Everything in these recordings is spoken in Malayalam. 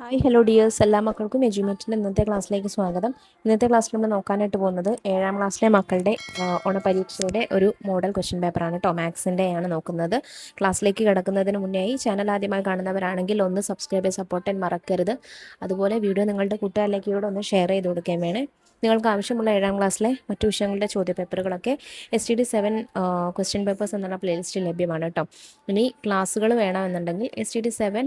ഹായ് ഹലോ ഡിയേഴ്സ്, എല്ലാ മക്കൾക്കും എജ്യൂമേറ്റിൻ്റെ ഇന്നത്തെ ക്ലാസ്സിലേക്ക് സ്വാഗതം. ഇന്നത്തെ ക്ലാസ്സിൽ നമ്മൾ നോക്കാനായിട്ട് പോകുന്നത് 7ാം ക്ലാസ്സിലെ മക്കളുടെ ഓണപരീക്ഷയുടെ ഒരു മോഡൽ ക്വസ്റ്റ്യൻ പേപ്പറാണ് കേട്ടോ. മാത്സിൻ്റെ ആണ് നോക്കുന്നത്. ക്ലാസ്സിലേക്ക് കിടക്കുന്നതിന് മുന്നേ ഈ ചാനൽ ആദ്യമായി കാണുന്നവരാണെങ്കിൽ ഒന്ന് സബ്സ്ക്രൈബ് ചെയ്ത് സപ്പോർട്ട് ചെയ്യാൻ മറക്കരുത്. അതുപോലെ വീഡിയോ നിങ്ങളുടെ കൂട്ടുകാരിലേക്ക് കൂടെ ഒന്ന് ഷെയർ ചെയ്ത് കൊടുക്കാൻ വേണേ. നിങ്ങൾക്ക് ആവശ്യമുള്ള 7ാം ക്ലാസ്സിലെ മറ്റു വിഷയങ്ങളുടെ ചോദ്യപേപ്പറുകളൊക്കെ STD7 ക്വസ്റ്റ്യൻ പേപ്പേഴ്സ് എന്നുള്ള പ്ലേലിസ്റ്റിൽ ലഭ്യമാണ് കേട്ടോ. ഇനി ക്ലാസ്സുകൾ വേണമെന്നുണ്ടെങ്കിൽ STD7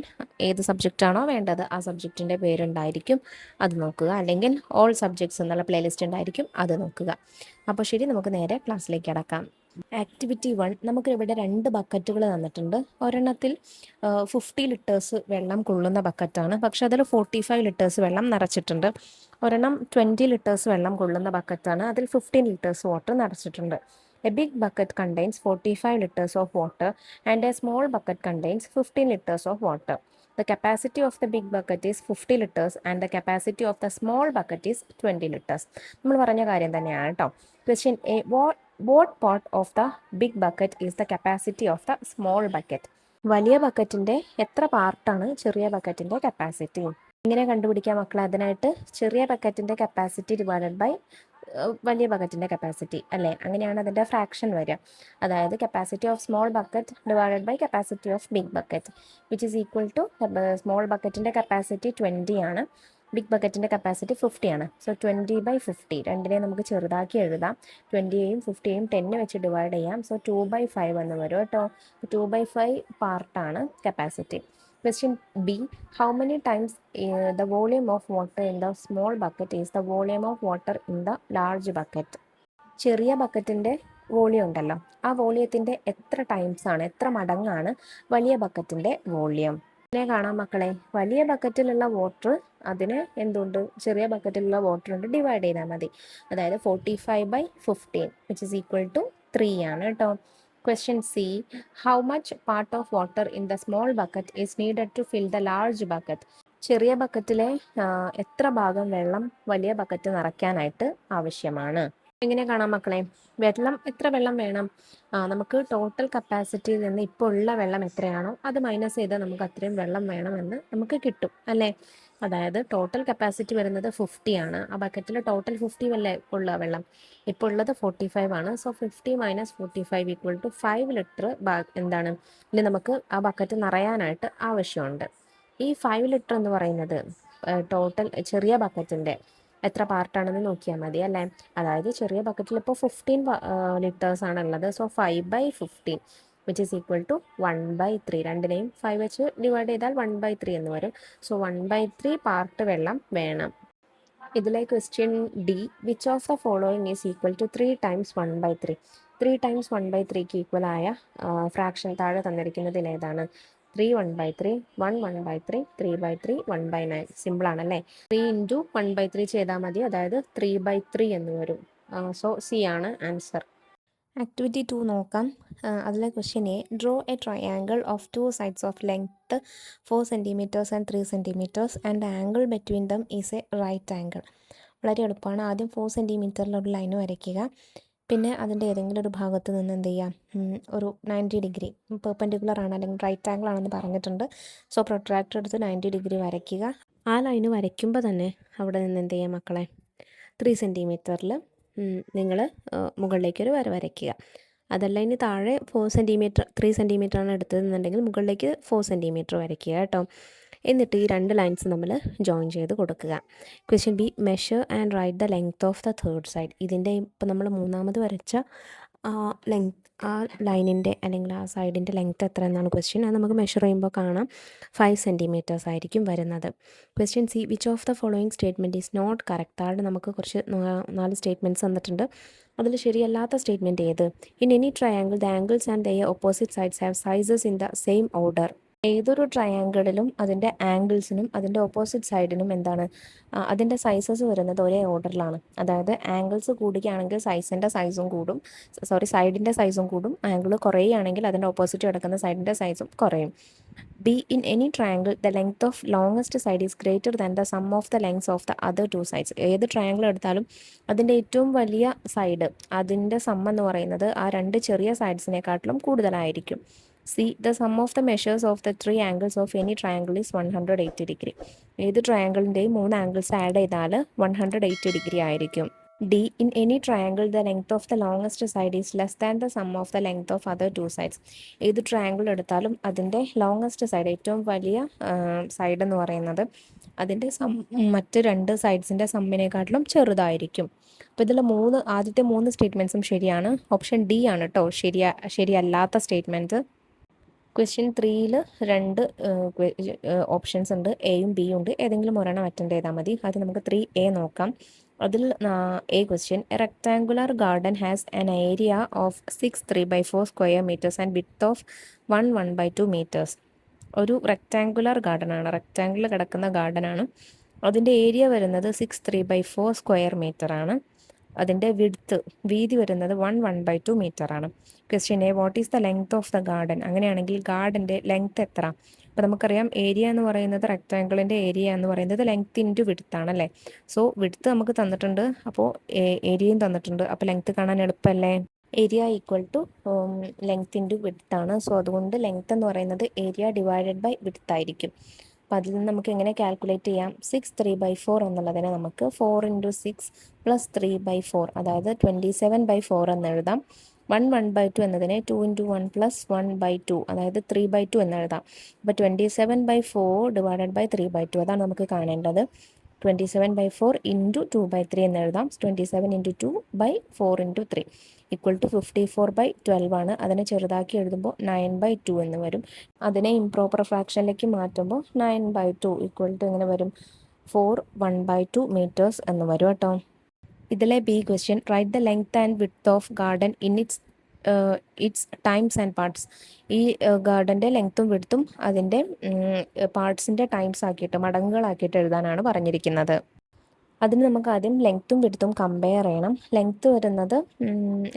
ഏത് സബ്ജക്റ്റാണോ വേണ്ടത് ആ സബ്ജക്റ്റിൻ്റെ പേരുണ്ടായിരിക്കും, അത് നോക്കുക. അല്ലെങ്കിൽ ഓൾ സബ്ജക്ട്സ് എന്നുള്ള പ്ലേലിസ്റ്റ് ഉണ്ടായിരിക്കും, അത് നോക്കുക. അപ്പോൾ ശരി, നമുക്ക് നേരെ ക്ലാസ്സിലേക്ക് കടക്കാം. ആക്ടിവിറ്റി 1, നമുക്കിവിടെ 2 ബക്കറ്റുകൾ തന്നിട്ടുണ്ട്. ഒരെണ്ണത്തിൽ 50 ലിറ്റേഴ്സ് വെള്ളം കൊള്ളുന്ന ബക്കറ്റാണ്, പക്ഷെ അതിൽ 45 ലിറ്റേഴ്സ് വെള്ളം നിറച്ചിട്ടുണ്ട്. ഒരെണ്ണം 20 ലിറ്റേഴ്സ് വെള്ളം കൊള്ളുന്ന ബക്കറ്റാണ്, അതിൽ 15 ലിറ്റേഴ്സ് വാട്ടർ നിറച്ചിട്ടുണ്ട്. A big bucket contains 45 liters of water and a small bucket contains 15 liters of water. The capacity of the big bucket is 50 liters and the capacity of the small bucket is 20 liters. നമ്മൾ പറഞ്ഞ കാര്യം തന്നെയാണ് കേട്ടോ. Question A. What part of the big bucket is the capacity of the small bucket? വലിയ ബക്കറ്റിൻ്റെ എത്ര പാർട്ടാണ് ചെറിയ ബക്കറ്റിൻ്റെ കപ്പാസിറ്റി? ഇങ്ങനെ കണ്ടുപിടിക്കാം മക്കളെ. അതിനായിട്ട് ചെറിയ ബക്കറ്റിൻ്റെ കപ്പാസിറ്റി ഡിവൈഡഡ് ബൈ വലിയ ബക്കറ്റിൻ്റെ കപ്പാസിറ്റി അല്ലേ, അങ്ങനെയാണ് അതിൻ്റെ ഫ്രാക്ഷൻ വരിക. അതായത് capacity of small bucket divided by capacity of big bucket which is equal to small ബക്കറ്റിൻ്റെ കപ്പാസിറ്റി 20 ആണ്, ബിഗ് ബക്കറ്റിൻ്റെ കപ്പാസിറ്റി 50 ആണ്. സോ 20/50 രണ്ടിനെ നമുക്ക് ചെറുതാക്കി എഴുതാം. 20യെയും 50യെയും 10 വെച്ച് ഡിവൈഡ് ചെയ്യാം. സോ 2/5 എന്ന് വരും കേട്ടോ. 2/5 പാർട്ടാണ് capacity. Question B. How many times the volume of water in the small bucket is the volume of water in the large bucket? ചെറിയ ബക്കറ്റിൻ്റെ വോളിയം ഉണ്ടല്ലോ, ആ വോളിയത്തിൻ്റെ എത്ര ടൈംസ് ആണ്, എത്ര മടങ്ങാണ് വലിയ ബക്കറ്റിൻ്റെ വോളിയം? ഇതിനെ കാണാം മക്കളെ. വലിയ ബക്കറ്റിലുള്ള വാട്ടർ അതിന് എന്തുണ്ട്, ചെറിയ ബക്കറ്റിലുള്ള വാട്ടർ കൊണ്ട് ഡിവൈഡ് ചെയ്താൽ മതി. അതായത് 45/15 വിച്ച് ഇസ് ഈക്വൽ ടു 3 ആണ് കേട്ടോ. Question C. How much part of water in the small bucket is needed to fill the large bucket? ചെറിയ ബക്കറ്റിലെ എത്ര ഭാഗം വെള്ളം വലിയ ബക്കറ്റ് നിറയ്ക്കാനായിട്ട് ആവശ്യമാണ്? എങ്ങനെ കാണാം മക്കളെ? എത്ര വെള്ളം വേണം? നമുക്ക് ടോട്ടൽ കപ്പാസിറ്റിയിൽ നിന്ന് ഇപ്പോൾ ഉള്ള വെള്ളം എത്രയാണോ അത് മൈനസ് ചെയ്താൽ നമുക്ക് അത്രയും വെള്ളം വേണമെന്ന് നമുക്ക് കിട്ടും അല്ലേ. അതായത് ടോട്ടൽ കപ്പാസിറ്റി വരുന്നത് 50 ആണ്. ആ ബക്കറ്റിൽ ടോട്ടൽ 50 ഉള്ള വെള്ളം, ഇപ്പോൾ ഉള്ളത് 45 ആണ്. സോ 50 - 45 ഈക്വൽ ടു 5 ലിറ്റർ എന്താണ് ഇനി നമുക്ക് ആ ബക്കറ്റ് നിറയാനായിട്ട് ആവശ്യമുണ്ട്. ഈ 5 ലിറ്റർ എന്ന് പറയുന്നത് ടോട്ടൽ ചെറിയ ബക്കറ്റിൻ്റെ എത്ര പാർട്ടാണെന്ന് നോക്കിയാൽ മതി അല്ലേ. അതായത് ചെറിയ ബക്കറ്റിൽ ഇപ്പോൾ 15 ലിറ്റേഴ്സ് ആണുള്ളത്. So 5/15 which is equal to 1/3. രണ്ടിനെയും 5 വെച്ച് ഡിവൈഡ് ചെയ്താൽ 1/3 എന്ന് വരും. സോ 1/3 പാർട്ട് വെള്ളം വേണം. ഇതിലെ question D. Which of the following is equal to 3 times 1/3? 3 times 1/3ക്ക് ഈക്വൽ ആയ ഫ്രാക്ഷൻ താഴെ തന്നിരിക്കുന്നതിൽ ഏതാണ്? 3 1/3, 1 1/3, 3/3, 1/9. സിമ്പിൾ ആണല്ലേ. 3 × 1/3 ചെയ്താൽ മതി, അതായത് 3/3 എന്ന് വരും. സോ സി ആണ് ആൻസർ. ആക്ടിവിറ്റി 2 നോക്കാം. അതിലെ question A. Draw a triangle of 2 sides of length 4 cm and 3 cm and angle between them is a right angle. വളരെ എളുപ്പമാണ്. ആദ്യം 4 cm ലൈൻ വരയ്ക്കുക. പിന്നെ അതിൻ്റെ ഏതെങ്കിലും ഒരു ഭാഗത്ത് നിന്ന് എന്ത് ചെയ്യാം, ഒരു 90 ഡിഗ്രി പെർപെൻഡിക്കുലർ ആണ് അല്ലെങ്കിൽ റൈറ്റ് ആംഗിൾ ആണെന്ന് പറഞ്ഞിട്ടുണ്ട്. സോ പ്രൊട്രാക്ടർ എടുത്ത് 90 ഡിഗ്രി വരയ്ക്കുക. ആ ലൈന് വരയ്ക്കുമ്പോൾ തന്നെ അവിടെ നിന്ന് എന്ത് ചെയ്യാം മക്കളെ, 3 cm നിങ്ങൾ മുകളിലേക്കൊരു വര വരയ്ക്കുക. അതല്ല ഇനി താഴെ 4 cm 3 cm ആണ് എടുത്തതെന്നുണ്ടെങ്കിൽ മുകളിലേക്ക് 4 cm വരയ്ക്കുക കേട്ടോ. എന്നിട്ട് ഈ 2 ലൈൻസ് നമ്മൾ ജോയിൻ ചെയ്ത് കൊടുക്കുക. Question B. Measure and write the length of the third side. ഇതിൻ്റെ ഇപ്പം നമ്മൾ മൂന്നാമത് വരച്ച ആ ലൈനിൻ്റെ അല്ലെങ്കിൽ ആ സൈഡിൻ്റെ ലെങ്ത് എത്ര എന്നാണ് ക്വസ്റ്റ്യൻ. അത് നമുക്ക് മെഷർ ചെയ്യുമ്പോൾ കാണാം 5 cm ആയിരിക്കും വരുന്നത്. Question C. Which of the following statement is not correct? താഴെ നമുക്ക് കുറച്ച് 4 സ്റ്റേറ്റ്മെൻറ്റ്സ് തന്നിട്ടുണ്ട്. അതിൽ ശരിയല്ലാത്ത സ്റ്റേറ്റ്മെൻറ്റ് ഏത്? In any triangle the angles and their opposite sides have sizes in the same order. ഏതൊരു ട്രയാങ്കിളിലും അതിൻ്റെ ആംഗിൾസിനും അതിൻ്റെ ഓപ്പോസിറ്റ് സൈഡിനും എന്താണ് അതിൻ്റെ സൈസസ് വരുന്നത് ഒരേ ഓർഡറിലാണ്. അതായത് ആംഗിൾസ് കൂടുകയാണെങ്കിൽ സൈഡിൻ്റെ സൈസും കൂടും. ആംഗിൾ കുറയുകയാണെങ്കിൽ അതിൻ്റെ ഓപ്പോസിറ്റ് കിടക്കുന്ന സൈഡിൻ്റെ സൈസും കുറയും. B. In any triangle, the length of longest side is greater than the sum of the lengths of the other two sides. ഏത് ട്രയാങ്കിൾ എടുത്താലും അതിൻ്റെ ഏറ്റവും വലിയ സൈഡ് അതിൻ്റെ സം എന്ന് പറയുന്നത് ആ രണ്ട് ചെറിയ സൈഡ്സിനെക്കാട്ടിലും കൂടുതലായിരിക്കും. C. The sum of the measures of the three angles of any triangle is 180 degree. ഏത് ട്രയാങ്കിളിൻ്റെയും മൂന്ന് ആംഗിൾസ് ആഡ് ചെയ്താൽ 180 ഡിഗ്രി ആയിരിക്കും. D. In any triangle, the length of the longest side is less than the sum of the length of other two sides. ഏത് ട്രയാങ്കിൾ എടുത്താലും അതിൻ്റെ ലോങ്ങസ്റ്റ് സൈഡ് ഏറ്റവും വലിയ സൈഡ് എന്ന് പറയുന്നത് അതിൻ്റെ മറ്റ് രണ്ട് സൈഡ്സിൻ്റെ സമ്മിനെക്കാട്ടിലും ചെറുതായിരിക്കും. അപ്പോൾ ഇതിൽ ആദ്യത്തെ മൂന്ന് സ്റ്റേറ്റ്മെൻറ്റ്സും ശരിയാണ്. ഓപ്ഷൻ ഡി ആണ് കേട്ടോ ശരിയല്ലാത്ത സ്റ്റേറ്റ്മെൻറ്റ്. ക്വസ്റ്റ്യൻ 3ൽ രണ്ട് ഓപ്ഷൻസ് ഉണ്ട്, എയും ബിയും ഉണ്ട്. ഏതെങ്കിലും ഒരെണ്ണം അറ്റൻഡ് ചെയ്താൽ മതി. ആദ്യം നമുക്ക് 3A നോക്കാം. അതിൽ A question, a rectangular garden has an area of 6 3/4 square metres and width of 1/2 metres. ഒരു റെക്ടാങ്കുലർ ഗാർഡനാണ്, റെക്ടാങ്കിൾ കിടക്കുന്ന ഗാർഡനാണ്. അതിൻ്റെ ഏരിയ വരുന്നത് 6 3/4 സ്ക്വയർ മീറ്റർ ആണ്. അതിൻ്റെ വീതി വരുന്നത് 1/2 മീറ്റർ ആണ്. Question A, what is the length of the garden? അങ്ങനെയാണെങ്കിൽ ഗാർഡൻ്റെ ലെങ്ത് എത്ര? അപ്പോൾ നമുക്കറിയാം ഏരിയ എന്ന് പറയുന്നത് റെക്ടാങ്കിളിൻ്റെ ഏരിയ എന്ന് പറയുന്നത് ലെങ്ത് ഇൻറ്റു വിഡ്ത്ത് ആണല്ലേ. സോ വിഡ്ത്ത് നമുക്ക് തന്നിട്ടുണ്ട്, അപ്പോൾ ഏരിയയും തന്നിട്ടുണ്ട്. അപ്പോൾ ലെങ്ത് കാണാൻ എളുപ്പമല്ലേ. Area equal to length into width ആണ്. സോ അതുകൊണ്ട് ലെങ്ത് എന്ന് പറയുന്നത് ഏരിയ ഡിവൈഡഡ് ബൈ വിഡ്ത്ത് ആയിരിക്കും. അപ്പോൾ അതിൽ നിന്ന് നമുക്ക് എങ്ങനെ കാൽക്കുലേറ്റ് ചെയ്യാം? 6 3/4 എന്നുള്ളതിനെ നമുക്ക് 4 × 6 + 3/4, അതായത് 27/4 എന്ന് എഴുതാം. 1/2 എന്നതിനെ 2 × 1 + 1/2, അതായത് 3/2 എന്ന് എഴുതാം. അപ്പോൾ 27/4 ഡിവൈഡഡ് ബൈ 3/2 അതാണ് നമുക്ക് കാണേണ്ടത്. 27/4 × 2/3 എന്ന് എഴുതാം. 27 × 2 / 4 × 3 = 54/12 ആണ്. അതിനെ ചെറുതാക്കി എഴുതുമ്പോൾ 9/2 എന്ന് വരും. അതിനെ ഇംപ്രോപ്പർ ഫ്രാക്ഷനിലേക്ക് മാറ്റുമ്പോൾ 9/2 = എങ്ങനെ വരും? 4 1/2 എന്ന് വരും കേട്ടോ. ഇതിലെ B question, write the length and width of garden in its times and parts. ഈ ഗാർഡൻ്റെ ലെങ്ത്തും വിഡ്ത്തും അതിൻ്റെ പാർട്സിൻ്റെ ടൈംസ് ആക്കിയിട്ട് മടങ്ങുകളാക്കിയിട്ട് എഴുതാനാണ് പറഞ്ഞിരിക്കുന്നത്. അതിന് നമുക്ക് ആദ്യം ലെങ്ത്തും വിഡ്ത്തും കമ്പയർ ചെയ്യണം. ലെങ്ത്ത് വരുന്നത്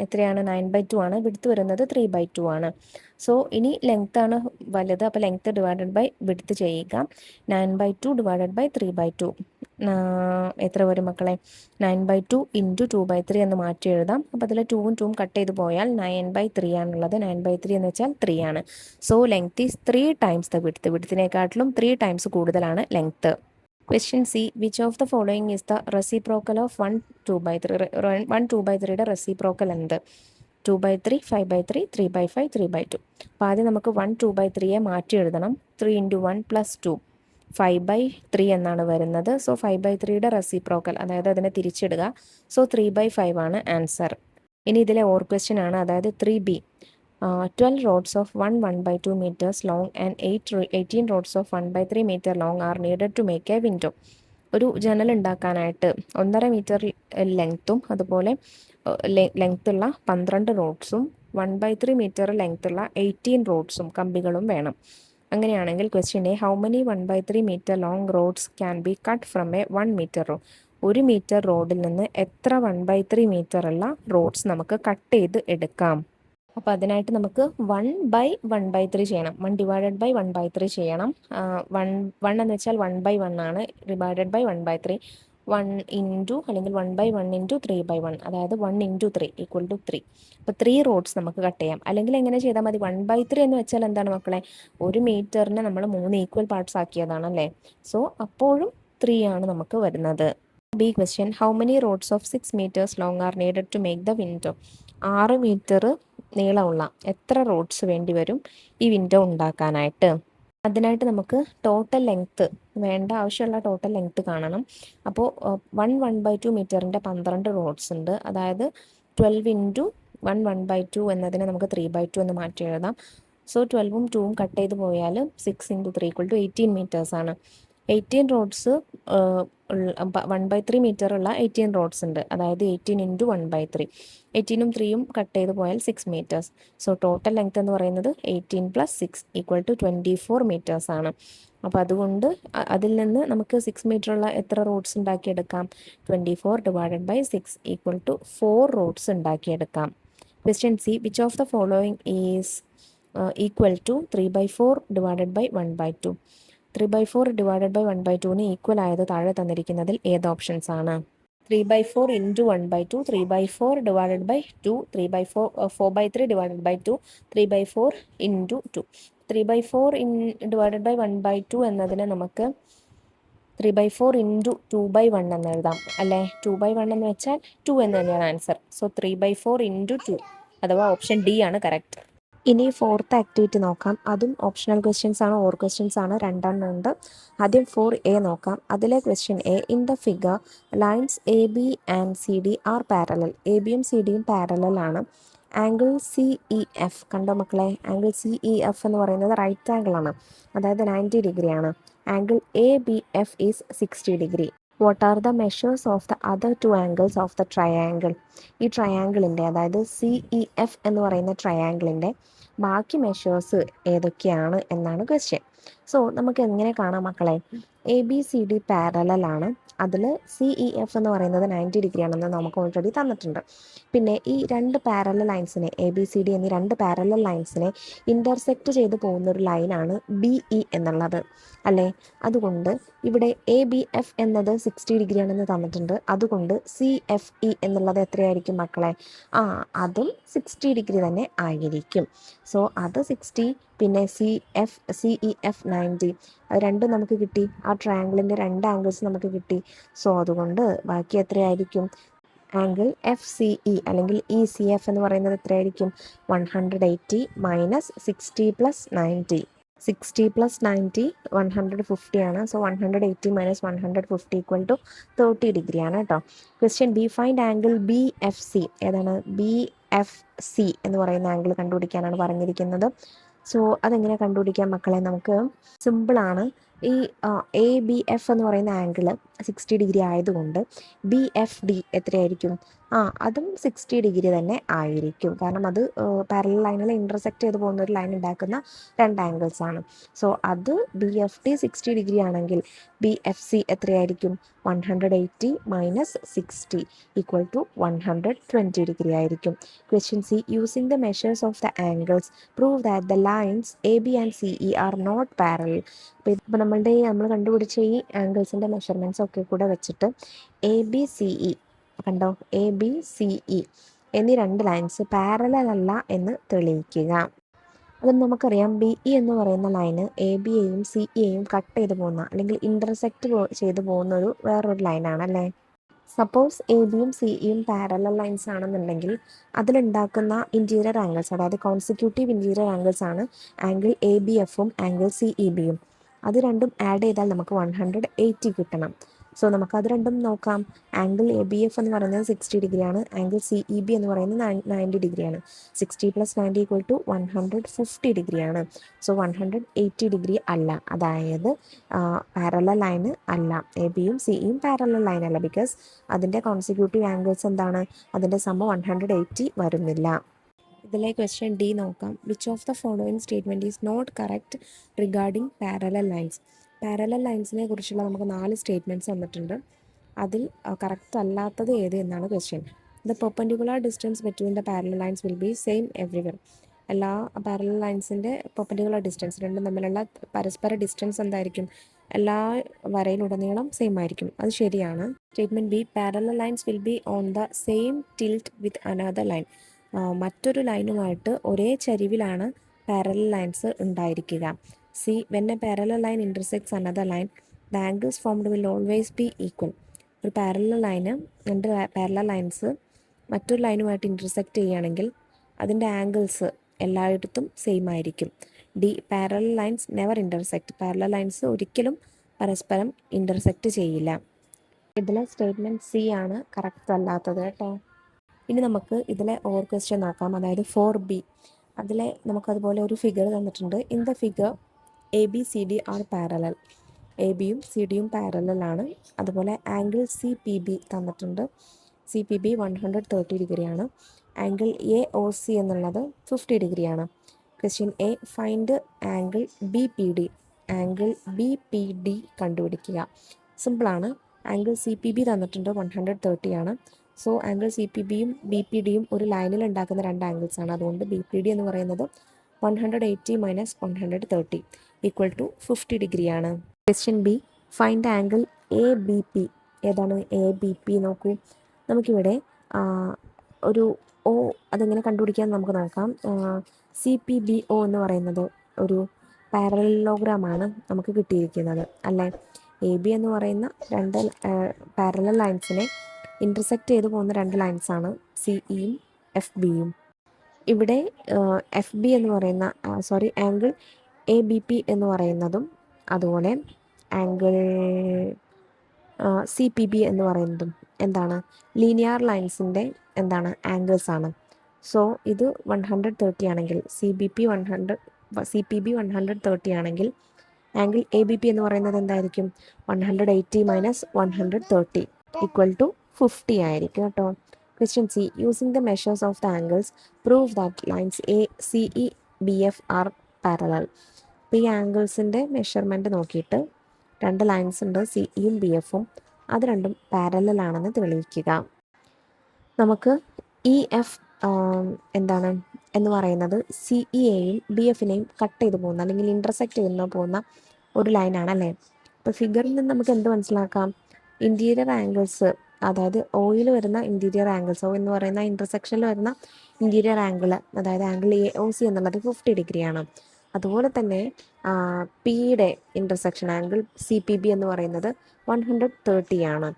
എത്രയാണ്? 9/2 ആണ്. വിഡ്ത്ത് വരുന്നത് 3/2 ആണ്. സോ ഇനി ലെങ്ത്ത് ആണ് വലുത്, അപ്പോൾ ലെങ്ത്ത് ഡിവൈഡഡ് ബൈ വിഡ്ത്ത് ചെയ്യുക. 9/2 ഡിവൈഡഡ് ബൈ 3/2 എത്ര വരും മക്കളെ? 9/2 × 2/3 എന്ന് മാറ്റി എഴുതാം. അപ്പോൾ അതിൽ 2ഉം 2ഉം കട്ട് ചെയ്ത് പോയാൽ 9/3 ആണുള്ളത്. 9/3 എന്ന് വെച്ചാൽ 3 ആണ്. So length is 3 times the width. വിഡ്ത്തിനെക്കാട്ടിലും 3 ടൈംസ് കൂടുതലാണ് length. Question C, which of the following is the reciprocal of 1 2/3? 1 2/3യുടെ റെസിപ്രോക്കൽ എന്ത്? 2/3 5/3 3/5 3/2. അപ്പോൾ ആദ്യം നമുക്ക് 1 2/3യെ മാറ്റി എഴുതണം. 3 × 1 + 2 5/3 എന്നാണ് വരുന്നത്. സോ 5/3യുടെ റെസിപ്രോക്കൽ, അതായത് അതിനെ തിരിച്ചിടുക. സോ 3/5 ആണ് ആൻസർ. ഇനി ഇതിലെ ഓർ ക്വസ്റ്റ്യൻ ആണ്, അതായത് 3B. 12 rods of 1/2 meters long and 18 rods of 1/3 meter long are needed to make a window. ഒരു ജനൽ ഉണ്ടാക്കാനായിട്ട് 1.5 മീറ്റർ ലെങ്ത്തും അതുപോലെ ലെങ്ത്തുള്ള 12 റോഡ്സും 1/3 മീറ്റർ ലെങ്ത്തുള്ള 18 റോഡ്സും കമ്പികളും വേണം. അങ്ങനെയാണെങ്കിൽ question A, how many 1/3 metre long rods can be cut from a 1 metre rod? 1 metre റോഡിൽ നിന്ന് എത്ര 1/3 മീറ്റർ ഉള്ള റോഡ്സ് നമുക്ക് കട്ട് ചെയ്ത് എടുക്കാം? അപ്പോൾ അതിനായിട്ട് നമുക്ക് 1/1/3 ചെയ്യണം. 1 ഡിവൈഡഡ് ബൈ 1/3 ചെയ്യണം. 1 എന്ന് വെച്ചാൽ 1/1 ആണ്. ഡിവൈഡഡ് ബൈ 1/3 1 ഇൻറ്റു അല്ലെങ്കിൽ 1/1 × 3/1, അതായത് 1 × 3 = 3. അപ്പോൾ 3 റോഡ്സ് നമുക്ക് കട്ട് ചെയ്യാം. അല്ലെങ്കിൽ എങ്ങനെ ചെയ്താൽ മതി? 1/3 എന്ന് വെച്ചാൽ എന്താണ് മക്കളെ? 1 മീറ്ററിനെ നമ്മൾ 3 ഈക്വൽ പാർട്സ് ആക്കിയതാണല്ലേ. സോ അപ്പോഴും 3 ആണ് നമുക്ക് വരുന്നത്. B question, how many rods of 6 meters long are needed to make the window? 6 metre നീളമുള്ള എത്ര റോഡ്സ് വേണ്ടി വരും ഈ വിൻഡോ ഉണ്ടാക്കാനായിട്ട്? അതിനായിട്ട് നമുക്ക് ടോട്ടൽ ലെങ്ത്ത് ആവശ്യമുള്ള ടോട്ടൽ ലെങ്ത്ത് കാണണം. അപ്പോൾ 1/2 മീറ്ററിൻ്റെ 12 റോഡ്സ് ഉണ്ട്. അതായത് 12 × 1/2 എന്നതിനെ നമുക്ക് 3/2 എന്ന് മാറ്റി എഴുതാം. സോ 12ഉം 2ഉം കട്ട് ചെയ്ത് പോയാൽ 6 × 3 = 18 meters ആണ്. 18 റോഡ്സ് 1/3 മീറ്റർ ഉള്ള 18 റോഡ്സ് ഉണ്ട്. അതായത് 18 × 1/3. 18ഉം 3ഉം കട്ട് ചെയ്ത് പോയാൽ 6 meters. സോ ടോട്ടൽ ലെങ്ത് എന്ന് പറയുന്നത് 18 + 6 = 24 meters ആണ്. അപ്പോൾ അതുകൊണ്ട് അതിൽ നിന്ന് നമുക്ക് 6 മീറ്റർ ഉള്ള എത്ര റോഡ്സ് ഉണ്ടാക്കിയെടുക്കാം? 24 ഡിവൈഡഡ് ബൈ 6 = 4 റോഡ്സ് ഉണ്ടാക്കിയെടുക്കാം. Question C, which of the following is equal to 3/4 / 1/2. 3/4 / 1/2 equal ആയത് താഴെ തന്നിരിക്കുന്നതിൽ ഏത് ഓപ്ഷൻസ് ആണ്? 3/4 into 1/2, 3/4 divided by 2, 3/4 4/3 divided by 2, 3/4 into 2. 3/4 divided by 1/2 എന്നതിനെ നമുക്ക് 3/4 ഇൻറ്റു 2/1 എന്ന് എഴുതാം അല്ലേ? 2/1 എന്ന് വെച്ചാൽ 2 എന്ന് തന്നെയാണ് ആൻസർ. സോ 3/4 ഇൻറ്റു 2 അഥവാ ഓപ്ഷൻ ഡി ആണ് കറക്റ്റ്. ഇനി ഫോർത്ത് ആക്ടിവിറ്റി നോക്കാം. അതും ഓപ്ഷണൽ ക്വസ്റ്റ്യൻസ് ആണ്, ഓർ ക്വസ്റ്റ്യൻസ് ആണ്, രണ്ടെണ്ണം ഉണ്ട്. ആദ്യം 4A നോക്കാം. അതിലെ question A, in the figure lines A B and C D R parallel. A ബിയും സി ഡിയും പാരലൽ ആണ്. ആംഗിൾ സി ഇ എഫ് കണ്ടോ മക്കളെ? ആംഗിൾ സി ഇ എഫ് എന്ന് പറയുന്നത് റൈറ്റ് ആംഗിൾ ആണ്, അതായത് 90 ഡിഗ്രി ആണ്. Angle A B F is 60 degree. What are the measures of the other two angles of the triangle? ഈ ട്രയാങ്കിളിൻ്റെ, അതായത് സി ഇ എഫ് എന്ന് പറയുന്ന ട്രയാങ്കിളിൻ്റെ ബാക്കി മെഷേഴ്സ് ഏതൊക്കെയാണ് എന്നാണ് ക്വസ്റ്റ്യൻ. സോ നമുക്ക് എങ്ങനെ കാണാം മക്കളെ? A B C D parallel ആണ്. അതിൽ സി ഇ എഫ് എന്ന് പറയുന്നത് 90 ഡിഗ്രി ആണെന്ന് നമുക്ക് ഓൾറെഡി തന്നിട്ടുണ്ട്. പിന്നെ ഈ രണ്ട് പാരലൽ ലൈൻസിനെ, എ ബി സി ഡി എന്നീ രണ്ട് പാരലൽ ലൈൻസിനെ ഇൻ്റർസെക്റ്റ് ചെയ്ത് പോകുന്നൊരു ലൈനാണ് ബി ഇ എന്നുള്ളത് അല്ലേ? അതുകൊണ്ട് ഇവിടെ എ ബി എഫ് എന്നത് 60 ഡിഗ്രി ആണെന്ന് തന്നിട്ടുണ്ട്. അതുകൊണ്ട് സി എഫ് ഇ എന്നുള്ളത് എത്രയായിരിക്കും മക്കളെ? അതും 60 ഡിഗ്രി തന്നെ ആയിരിക്കും. സോ അത് 60, പിന്നെ സി ഇ എഫ് 90, അത് രണ്ടും നമുക്ക് കിട്ടി. ആ ട്രയാങ്കിളിൻ്റെ രണ്ട് ആംഗിൾസ് നമുക്ക് കിട്ടി. സോ അതുകൊണ്ട് ബാക്കി എത്രയായിരിക്കും? ആംഗിൾ എഫ് സി ഇ അല്ലെങ്കിൽ ഇ സി എഫ് എന്ന് പറയുന്നത് എത്രയായിരിക്കും? 180 മൈനസ് 60 പ്ലസ് 90. 60 പ്ലസ് 90 150 ആണ്. So 180 minus 150 equal to 30 degree ആണ് കേട്ടോ. Question B, find angle B F C. ഏതാണ്? ബി എഫ് സി എന്ന് പറയുന്ന ആംഗിൾ കണ്ടുപിടിക്കാനാണ് പറഞ്ഞിരിക്കുന്നത്. സോ അതെങ്ങനെ കണ്ടുപിടിക്കാം മക്കളെ? നമുക്ക് സിമ്പിളാണ്. ഈ എ ബി എഫ് എന്ന് പറയുന്ന ആംഗിൾ 60 ഡിഗ്രി ആയതുകൊണ്ട് ബി എഫ് ഡി എത്രയായിരിക്കും? അതും 60 ഡിഗ്രി തന്നെ ആയിരിക്കും. കാരണം അത് പാരലൽ ലൈനിൽ ഇൻ്റർസെക്റ്റ് ചെയ്ത് പോകുന്ന ഒരു ലൈൻ ഉണ്ടാക്കുന്ന രണ്ട് ആംഗിൾസ് ആണ്. സോ അത് ബി എഫ് ഡി 60 ഡിഗ്രി ആണെങ്കിൽ ബി എഫ് സി എത്രയായിരിക്കും? 180 മൈനസ് 60 ഈക്വൽ ടു 120 ഡിഗ്രി ആയിരിക്കും. Question C, using the measures of the angles prove that the lines A B and C E are not parallel. ഇപ്പോൾ നമ്മൾ കണ്ടുപിടിച്ച ഈ ആംഗിൾസിൻ്റെ മെഷർമെൻറ്റ്സ് ഒക്കെ കൂടെ വെച്ചിട്ട് എ ബി സി ഇ കണ്ടോ, എ ബി സി ഇ എന്നീ രണ്ട് ലൈൻസ് പാരലൽ അല്ല എന്ന് തെളിയിക്കുക. അത് നമുക്കറിയാം, ബി ഇ എന്ന് പറയുന്ന ലൈന് എ ബിയെയും സി ഇയെയും കട്ട് ചെയ്ത് പോകുന്ന അല്ലെങ്കിൽ ഇൻ്റർസെക്റ്റ് ചെയ്ത് പോകുന്ന വേറൊരു ലൈനാണ് അല്ലേ? സപ്പോസ് എ ബിയും സി ഇയും പാരലൽ ലൈൻസ് ആണെന്നുണ്ടെങ്കിൽ അതിലുണ്ടാക്കുന്ന ഇൻറ്റീരിയർ ആംഗിൾസ്, അതായത് കോൺസിക്യൂട്ടീവ് ഇൻറ്റീരിയർ ആംഗിൾസ് ആണ് ആംഗിൾ എ ബി എഫും ആംഗിൾ സി ഇ ബിയും. അത് രണ്ടും ആഡ് ചെയ്താൽ നമുക്ക് 180 കിട്ടണം. സോ നമുക്കത് രണ്ടും നോക്കാം. ആംഗിൾ എ ബി എഫ് എന്ന് പറയുന്നത് 60 ഡിഗ്രിയാണ്. ആംഗിൾ സി ഇ ബി എന്ന് പറയുന്നത് 90 ഡിഗ്രിയാണ്. 60 പ്ലസ് 90 ഈക്വൽ ടു 150 ഡിഗ്രിയാണ്. സോ 180 ഡിഗ്രി അല്ല, അതായത് പാരലൽ ലൈന് അല്ല. എ ബിയും സി ഇയും പാരലൽ ലൈൻ അല്ല, ബിക്കോസ് അതിൻ്റെ കോൺസിക്യൂട്ടീവ് ആംഗിൾസ് എന്താണ്? അതിൻ്റെ സമം 180 വരുന്നില്ല. ഇതിലെ ക്വസ്റ്റ്യൻ ഡി നോക്കാം. Which of the following statement is not correct regarding parallel lines? Parallel ലൈൻസിനെ കുറിച്ചുള്ള നമുക്ക് 4 സ്റ്റേറ്റ്മെൻറ്റ്സ് വന്നിട്ടുണ്ട്. അതിൽ കറക്റ്റ് അല്ലാത്തത് ഏത് എന്നാണ് question. The perpendicular distance between the parallel lines will B same everywhere. എല്ലാ പാരലൽ ലൈൻസിൻ്റെ പെർപെൻഡിക്കുലർ ഡിസ്റ്റൻസ്, രണ്ടും തമ്മിലുള്ള പരസ്പര ഡിസ്റ്റൻസ് എന്തായിരിക്കും? എല്ലാ വരയിലുടനീളം സെയിം ആയിരിക്കും. അത് ശരിയാണ്. Statement B, parallel lines will be on the same tilt with another line. മറ്റൊരു ലൈനുമായിട്ട് ഒരേ ചരിവിലാണ് പാരലൽ ലൈൻസ് ഉണ്ടായിരിക്കുക. C, when a parallel line intersects another line the angles formed will always be equal. ഒരു പാരലൽ ലൈന്, രണ്ട് പാരലൽ ലൈൻസ് മറ്റൊരു ലൈനുമായിട്ട് ഇൻ്റർസെക്റ്റ് ചെയ്യുകയാണെങ്കിൽ അതിൻ്റെ ആംഗിൾസ് എല്ലായിടത്തും സെയിം ആയിരിക്കും. D, parallel lines never intersect. Parallel lines ഒരിക്കലും പരസ്പരം ഇൻ്റർസെക്റ്റ് ചെയ്യില്ല. ഇതിലെ സ്റ്റേറ്റ്മെൻറ്റ് സി ആണ് കറക്റ്റ് അല്ലാത്തത് കേട്ടോ. ഇനി നമുക്ക് ഇതിലെ ഓർ ക്വസ്റ്റ്യൻ നോക്കാം, അതായത് 4B. അതിലെ നമുക്കതുപോലെ ഒരു ഫിഗർ തന്നിട്ടുണ്ട്. In the figure A B C D R parallel. A ബിയും സി ഡിയും പാരലലാണ്. അതുപോലെ ആംഗിൾ സി പി ബി തന്നിട്ടുണ്ട്. സി പി ബി 130 ഡിഗ്രിയാണ്. ആംഗിൾ എ ഒ സി എന്നുള്ളത് 50 ഡിഗ്രിയാണ്. Question A, find angle B P D. Angle B P D കണ്ടുപിടിക്കുക. സിമ്പിളാണ്. ആംഗിൾ സി പി ബി തന്നിട്ടുണ്ട്, 130 ആണ്. സോ ആംഗിൾ സി പി ബിയും ബി പി ഡിയും ഒരു ലൈനിൽ ഉണ്ടാക്കുന്ന രണ്ട് ആംഗിൾസ് ആണ്. അതുകൊണ്ട് ബി പി ഡി എന്ന് പറയുന്നത് 180 മൈനസ് 130 ഈക്വൽ ടു 50 ഡിഗ്രിയാണ്. Question B, find the angle A B P. ഏതാണ് എ ബി പി? നോക്കൂ, നമുക്കിവിടെ ഒരു ഒ അതെങ്ങനെ കണ്ടുപിടിക്കാൻ നമുക്ക് നോക്കാം. സി പി ബി ഒ എന്ന് പറയുന്നത് ഒരു പാരലലോഗ്രാമാണ് നമുക്ക് കിട്ടിയിരിക്കുന്നത് അല്ലേ. എ ബി എന്ന് പറയുന്ന രണ്ട് പാരലൽ ലൈൻസിനെ ഇൻ്റർസെക്റ്റ് ചെയ്ത് പോകുന്ന രണ്ട് ലൈൻസാണ് സി ഇയും എഫ് ബിയും. ഇവിടെ എഫ് ബി എന്ന് പറയുന്ന ആംഗിൾ എ ബി പി എന്ന് പറയുന്നതും അതുപോലെ ആംഗിൾ സി പി ബി എന്ന് പറയുന്നതും എന്താണ്, ലീനിയർ ലൈൻസിൻ്റെ എന്താണ് ആംഗിൾസ് ആണ്. സോ ഇത് 130 ആണെങ്കിൽ സി പി ബി 130 ആണെങ്കിൽ ആംഗിൾ എ ബി പി എന്ന് പറയുന്നത് എന്തായിരിക്കും? 180 മൈനസ് 130 ഈക്വൽ ടു 50 ആയിരിക്കും കേട്ടോ. Question C, using the measures of the angles prove that lines A C E B F R parallel. അപ്പോൾ ഈ ആംഗിൾസിൻ്റെ മെഷർമെൻറ്റ് നോക്കിയിട്ട് രണ്ട് ലൈൻസ് ഉണ്ട്, സി ഇയും ബി എഫും, അത് രണ്ടും പാരലലാണെന്ന് തെളിയിക്കുക. നമുക്ക് ഇ എഫ് എന്താണ് എന്ന് പറയുന്നത് സി ഇയെയും ബി എഫിനെയും കട്ട് ചെയ്ത് പോകുന്ന അല്ലെങ്കിൽ ഇൻ്റർസെക്റ്റ് ചെയ്ത് പോകുന്ന ഒരു ലൈനാണ് അല്ലേ. അപ്പോൾ ഫിഗറിൽ നിന്ന് നമുക്ക് എന്ത് മനസ്സിലാക്കാം? ഇൻറ്റീരിയർ ആംഗിൾസ്, അതായത് ഒയിൽ വരുന്ന ഇൻറ്റീരിയർ ആംഗിൾസ്, ഒ എന്ന് പറയുന്ന ഇൻ്റർസെക്ഷനിൽ വരുന്ന ഇൻറ്റീരിയർ ആംഗിൾ, അതായത് ആംഗിൾ എ ഒ സി എന്നുള്ളത് 50 ഡിഗ്രിയാണ്. അതുപോലെ തന്നെ പിയുടെ intersection angle C P B എന്ന് പറയുന്നത് 130 ആണ്.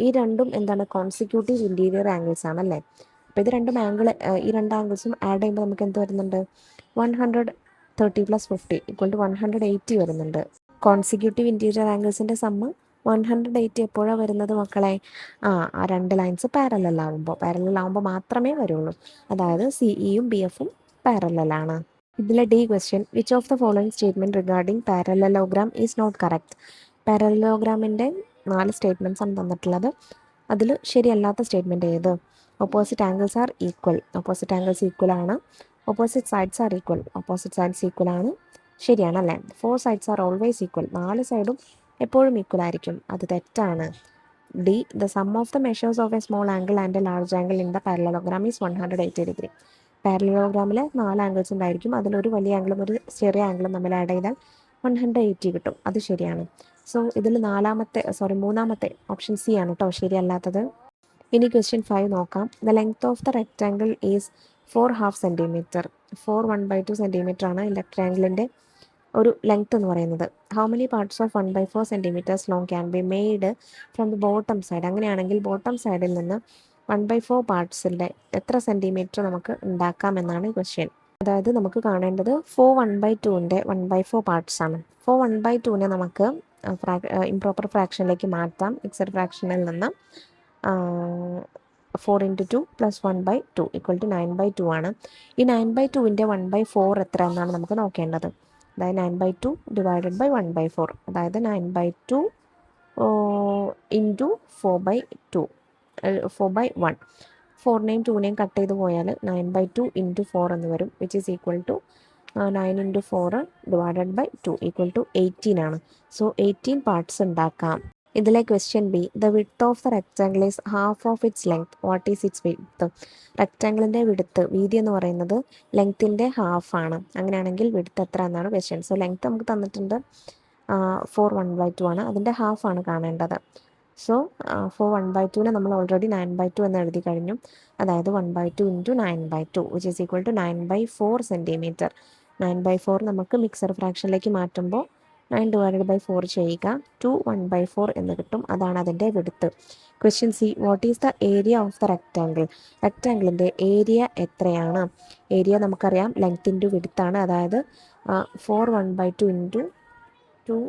ഈ രണ്ടും എന്താണ്, കോൺസിക്യൂട്ടീവ് ഇൻറ്റീരിയർ ആംഗിൾസ് ആണല്ലേ. അപ്പോൾ ഇത് രണ്ടും ഈ രണ്ട് ആംഗിൾസും ആഡ് ചെയ്യുമ്പോൾ നമുക്ക് എന്ത് വരുന്നുണ്ട്? 130 പ്ലസ് 50 ഈക്വൽ ടു 180 വരുന്നുണ്ട്. കോൺസിക്യൂട്ടീവ് ഇൻറ്റീരിയർ ആംഗിൾസിൻ്റെ സമ്മ് 180 എപ്പോഴാണ് വരുന്നത് മക്കളെ? ആ രണ്ട് ലൈൻസ് പാരലലാവുമ്പോൾ മാത്രമേ വരുള്ളൂ. അതായത് സി ഇയും ബി എഫും പാരലലാണ്. ഇതിലെ D question, which of the following statement regarding parallelogram is not correct. പാരലലോഗ്രാമിൻ്റെ 4 സ്റ്റേറ്റ്മെൻറ്റ്സ് ആണ് തന്നിട്ടുള്ളത്. അതിൽ ശരിയല്ലാത്ത സ്റ്റേറ്റ്മെൻറ്റ് ഏത്? Opposite angles are equal. Opposite angles equal ആണ്. Opposite sides are equal. Opposite sides equal ആണ്. ശരിയാണല്ലേ. 4 സൈഡ്സ് ആർ ഓൾവേസ് ഈക്വൽ. 4 സൈഡും എപ്പോഴും ഈക്വൽ ആയിരിക്കും. അത് തെറ്റാണ്. D, the sum of the measures of a small angle and a large angle in the parallelogram is 180 degree. പാരലലോഗ്രാമിൽ 4 ആംഗിൾസ് ഉണ്ടായിരിക്കും. അതിലൊരു വലിയ ആംഗിളും ഒരു ചെറിയ ആംഗിളും തമ്മിൽ ആഡ് ചെയ്താൽ 180 കിട്ടും. അത് ശരിയാണ്. സോ ഇതിൽ മൂന്നാമത്തെ ഓപ്ഷൻ സി ആണ് കേട്ടോ ശരിയല്ലാത്തത്. ഇനി ക്വസ്റ്റ്യൻ 5 നോക്കാം. The length of the rectangle is 4½ centimetre. 4 1/2 centimetre ആണ് റെക്റ്റാങ്കിളിൻ്റെ ഒരു ലെങ്ത് എന്ന് പറയുന്നത്. How many parts of 1/4 centimetres long can be made from the bottom side. അങ്ങനെയാണെങ്കിൽ ബോട്ടം സൈഡിൽ നിന്ന് 1/4 പാർട്സിൻ്റെ എത്ര സെൻറ്റിമീറ്റർ നമുക്ക് ഉണ്ടാക്കാമെന്നാണ് ക്വസ്റ്റ്യൻ. അതായത് നമുക്ക് കാണേണ്ടത് 4 1/2ൻ്റെ 1/4 പാർട്സ് ആണ്. 4 1/2നെ നമുക്ക് ഇംപ്രോപ്പർ ഫ്രാക്ഷനിലേക്ക് മാറ്റാം. മിക്സഡ് ഫ്രാക്ഷനിൽ നിന്ന് 4 × 2 + 1/2 = 9/2 ആണ്. ഈ 9/2ൻ്റെ 1/4 എത്ര എന്നാണ് നമുക്ക് നോക്കേണ്ടത്. അതായത് 9/2 ഡിവൈഡഡ് ബൈ 1/4, അതായത് 9/2 × 4/1. 4നെയും 2നെയും കട്ട് ചെയ്ത് പോയാൽ 9/2 × 4 എന്ന് വരും, which is equal to 9 × 4 divided by 2 = 18 ആണ്. സോ 18 പാർട്സ് ഉണ്ടാക്കാം. ഇതിലെ question B, the width of the rectangle is half of its length. What is its width? റെക്റ്റാങ്കിളിൻ്റെ വീതി എന്ന് പറയുന്നത് ലെങ്ത്തിൻ്റെ ഹാഫാണ്. അങ്ങനെയാണെങ്കിൽ വിഡ്ത്ത് എത്ര എന്നാണ് ക്വസ്റ്റ്യൻ. സോ ലെങ്ത്ത് നമുക്ക് തന്നിട്ടുണ്ട് 4 1/2 ആണ്. അതിൻ്റെ ഹാഫാണ് കാണേണ്ടത്. സോ 4 1/2നെ നമ്മൾ ഓൾറെഡി 9/2 എന്ന് എഴുതി കഴിഞ്ഞു. അതായത് 1/2 × 9/2 which is equal to 9/4 centimetre. 9/4 നമുക്ക് മിക്സർ ഫ്രാക്ഷനിലേക്ക് മാറ്റുമ്പോൾ 9/4 ചെയ്യുക, 2 1/4 എന്ന് കിട്ടും. അതാണ് അതിൻ്റെ width. Question C, what is the area of the rectangle? റെക്റ്റാങ്കിളിൻ്റെ ഏരിയ എത്രയാണ്? ഏരിയ നമുക്കറിയാം ലെങ്ത് ഇൻറ്റു വിഡ്ത്താണ്. അതായത് 4 1/2 × 2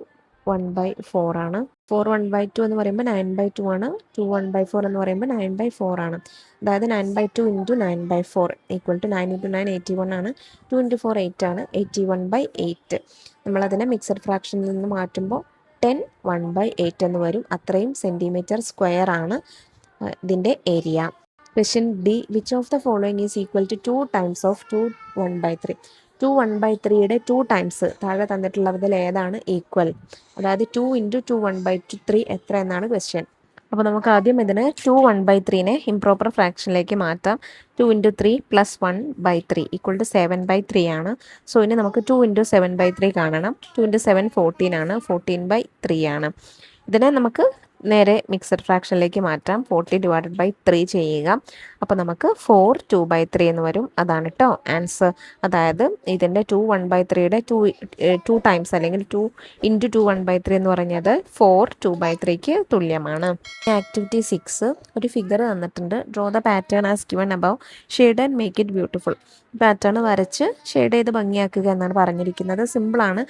1/4 ആണ്. 4 1/2 എന്ന് പറയുമ്പോൾ 9/2 ആണ്. 2 1/4 എന്ന് പറയുമ്പോൾ 9/4 ആണ്. അതായത് 9/2 × 9/4 = 9 × 9 81 ആണ്. 2 × 4 8 ആണ്. 81/8. നമ്മളതിനെ മിക്സഡ് ഫ്രാക്ഷനിൽ നിന്ന് മാറ്റുമ്പോൾ 10 1/8 എന്ന് വരും. അത്രയും സെൻറ്റിമീറ്റർ സ്ക്വയർ ആണ് ഇതിൻ്റെ area. Question D, which of the following is equal to 2 times of 2 1/3? 2 1/3യുടെ 2 ടൈംസ് താഴെ തന്നിട്ടുള്ളതിൽ ഏതാണ് ഈക്വൽ? അതായത് 2 × 2 1/3 എത്ര എന്നാണ് ക്വസ്റ്റ്യൻ. അപ്പോൾ നമുക്ക് ആദ്യം ഇതിന് 2 1/3 ഇംപ്രോപ്പർ ഫ്രാക്ഷനിലേക്ക് മാറ്റാം. 2 × 3 + 1/3 = 7/3 ആണ്. സോ ഇനി നമുക്ക് 2 × 7/3 കാണണം. 2 × 7 14 ആണ്. 14/3 ആണ്. ഇതിനെ നമുക്ക് നേരെ മിക്സഡ് ഫ്രാക്ഷനിലേക്ക് മാറ്റാം. 40/3 ചെയ്യുക. അപ്പോൾ നമുക്ക് 4 2/3 എന്ന് വരും. അതാണ് കേട്ടോ ആൻസർ. അതായത് ഇതിൻ്റെ 2 1/3യുടെ 2 ടൈംസ് അല്ലെങ്കിൽ 2 × 2 1/3 എന്ന് പറഞ്ഞത് 4 2/3ക്ക് തുല്യമാണ്. ആക്ടിവിറ്റി 6 ഒരു ഫിഗർ തന്നിട്ടുണ്ട്. Draw the pattern as given above, shade and make it beautiful. Pattern വരച്ച് ഷെയ്ഡ് ചെയ്ത് ഭംഗിയാക്കുക എന്നാണ് പറഞ്ഞിരിക്കുന്നത്. സിമ്പിളാണ്.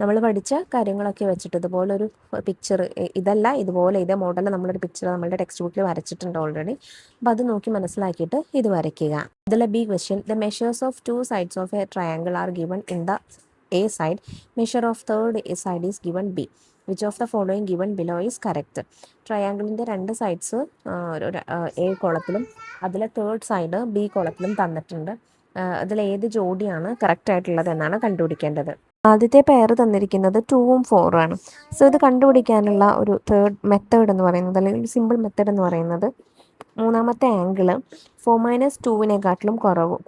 നമ്മൾ പഠിച്ച കാര്യങ്ങളൊക്കെ വെച്ചിട്ട് ഇതുപോലൊരു പിക്ചർ, ഇതല്ല ഇതുപോലെ ഇതേ മോഡലിൽ നമ്മളൊരു പിക്ചർ നമ്മളുടെ ടെക്സ്റ്റ് ബുക്കിൽ വരച്ചിട്ടുണ്ട് ഓൾറെഡി. അപ്പോൾ അത് നോക്കി മനസ്സിലാക്കിയിട്ട് ഇത് വരയ്ക്കുക. ഇതിലെ B question, the measures of 2 sides of a triangle are given in the A side, measure of third A side is given B, which of the following given below is correct. ട്രയാങ്കിളിൻ്റെ 2 സൈഡ്സ് എ കോളത്തിലും അതിലെ തേർഡ് സൈഡ് ബി കോളത്തിലും തന്നിട്ടുണ്ട്. അതിലേത് ജോഡിയാണ് കറക്റ്റ് ആയിട്ടുള്ളത് എന്നാണ് കണ്ടുപിടിക്കേണ്ടത്. ആദ്യത്തെ പെയർ തന്നിരിക്കുന്നത് 2ഉം 4ഉം ആണ്. സോ ഇത് കണ്ടുപിടിക്കാനുള്ള ഒരു തേർഡ് മെത്തേഡ് എന്ന് പറയുന്നത്, അല്ലെങ്കിൽ സിമ്പിൾ മെത്തേഡ് എന്ന് പറയുന്നത്, മൂന്നാമത്തെ ആംഗിള് 4 - 2വിനെക്കാട്ടിലും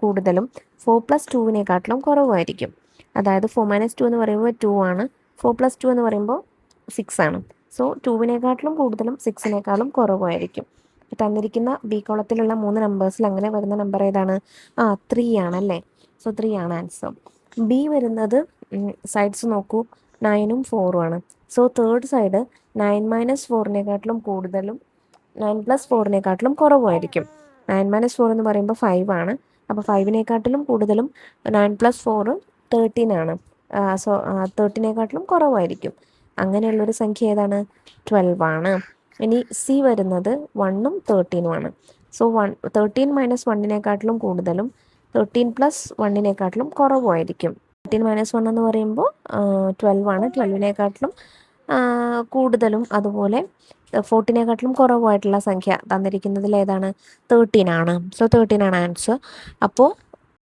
കൂടുതലും 4 + 2വിനെക്കാട്ടിലും കുറവായിരിക്കും. അതായത് 4 - 2 എന്ന് പറയുമ്പോൾ 2 ആണ്, 4 + 2 എന്ന് പറയുമ്പോൾ 6 ആണ്. സോ 2വിനെക്കാട്ടിലും കൂടുതലും 6നേക്കാളും കുറവായിരിക്കും. തന്നിരിക്കുന്ന ബി കോളത്തിലുള്ള 3 നമ്പേഴ്സിൽ അങ്ങനെ വരുന്ന നമ്പർ ഏതാണ്? 3 ആണല്ലേ. സോ 3 ആണ് ആൻസർ. ബി വരുന്നത് സൈഡ്സ് നോക്കൂ, 9ഉം 4ഉം ആണ്. സോ തേർഡ് സൈഡ് 9 - 4നേക്കാട്ടിലും കൂടുതലും 9 + 4നേക്കാട്ടിലും കുറവായിരിക്കും. 9 - 4 എന്ന് പറയുമ്പോൾ 5 ആണ്. അപ്പോൾ 5നേക്കാട്ടിലും കൂടുതലും 9 + 4 13 ആണ്. സോ 13നേക്കാട്ടിലും കുറവായിരിക്കും. അങ്ങനെയുള്ളൊരു സംഖ്യ ഏതാണ്? 12 ആണ്. ഇനി സി വരുന്നത് 1ഉം 13ഉം ആണ്. സോ 13 - 1നേക്കാട്ടിലും കൂടുതലും 13 + 1നേക്കാട്ടിലും കുറവായിരിക്കും. 13 - 1 എന്ന് പറയുമ്പോൾ 12 ആണ്. 12നേക്കാട്ടിലും കൂടുതലും അതുപോലെ 14നേക്കാട്ടിലും കുറവായിട്ടുള്ള സംഖ്യ തന്നിരിക്കുന്നതിൽ ഏതാണ്? 13 ആണ്. സോ 13 ആണ് ആൻസർ. അപ്പോൾ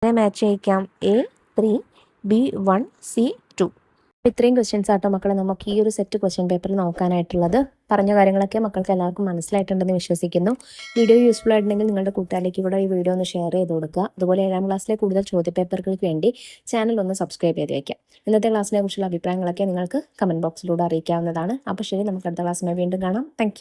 മാച്ച് ചെയ്യിക്കാം A3, B1, C2. ഇത്രയും ക്വസ്റ്റ്യൻസ് ആട്ടോ മക്കളെ നമുക്ക് ഈ ഒരു സെറ്റ് ക്വസ്റ്റ്യൻ പേപ്പറിൽ നോക്കാനായിട്ടുള്ളത്. പറഞ്ഞ കാര്യങ്ങളൊക്കെ മക്കൾക്ക് എല്ലാവർക്കും മനസ്സിലായിട്ടുണ്ടെന്ന് വിശ്വസിക്കുന്നു. വീഡിയോ യൂസ്ഫുൾ ആയിട്ടുണ്ടെങ്കിൽ നിങ്ങളുടെ കൂട്ടുകാരിലേക്ക് കൂടെ ഈ വീഡിയോ ഒന്ന് ഷെയർ ചെയ്ത് കൊടുക്കുക. അതുപോലെ 7ാം ക്ലാസ്സിലെ കൂടുതൽ ചോദ്യപേപ്പറുകൾക്ക് വേണ്ടി ചാനൽ ഒന്ന് സബ്സ്ക്രൈബ് ചെയ്ത് വയ്ക്കാം. ഇന്നത്തെ ക്ലാസ്സിനെ കുറിച്ചുള്ള അഭിപ്രായങ്ങളൊക്കെ നിങ്ങൾക്ക് കമൻറ്റ് ബോക്സിലൂടെ അറിയിക്കാവുന്നതാണ്. അപ്പോൾ ശരി, നമുക്ക് അടുത്ത ക്ലാസ്സിനെ വീണ്ടും കാണാം. താങ്ക്